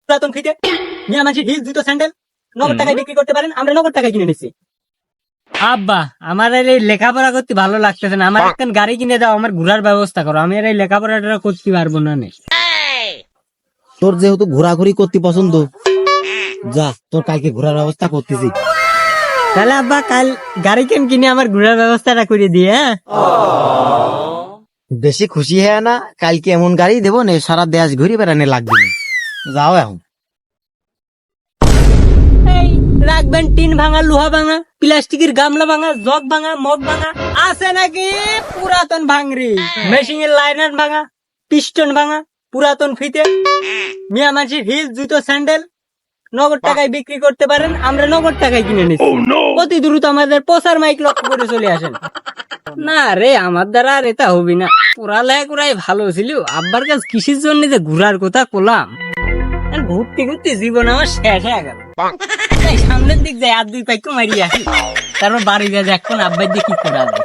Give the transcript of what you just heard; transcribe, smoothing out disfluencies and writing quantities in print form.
পুরাতন ফিতে মিয়া মানুষের হিল জুতো স্যান্ডেল নগদ টাকায় বিক্রি করতে পারেন, আমরা নগদ টাকায় কিনে নিচ্ছি। আব্বা আমার এই লেখাপড়া করতে ভালো লাগতেছে না, আমার একটা গাড়ি কিনে দাও, আমার ঘোরার ব্যবস্থা করো, আমি আর এই লেখাপড়াটা করতে পারবো না। তোর যেহেতু ঘোরাঘুরি করতে পছন্দ, যা তোর কালকে ঘোরার ব্যবস্থা করতেছি। তাহলে আব্বা কাল গাড়ি কিনে আমার ঘোরার ব্যবস্থাটা করে দিয়ে। হ্যাঁ বেশি খুশি হ্যাঁ না, কালকে এমন গাড়ি দেবো না সারা দেশ ঘুরে বেড়ানে লাগবে না। যাও এখন। এই রাখবেন টিন ভাঙা, লোহা ভাঙা, প্লাস্টিকের গামলা ভাঙা, জগ ভাঙা, মগ ভাঙা, আছে নাকি পুরাতন ভাঙরি, মেশিনের লাইনার ভাঙা, পিস্টন ভাঙা, পুরাতন ফিতে মিয়া মানুষের হিল জুতো স্যান্ডেল নগদ টাকায় বিক্রি করতে পারেন, আমরা নগদ টাকায় কিনে নিচ্ছি। অতি দ্রুত আমাদের প্রচার মাইক লক্ষ্য করে চলে আসেন। না রে, আমার দ্বারা আর এটা হবি না, পড়ালেখা করাই ভালো ছিল। আব্বার কাছে কিসের জন্য যে ঘুরার কথা কলাম, ঘুরতে ঘুরতে জীবন আমার শেষ হয়ে গেল। সামনের দিক যায় আর দুই পাইকো মারিয়ে আসি, তারপর বাড়ি গিয়ে এখন আব্বার দিয়ে কি করা যায়।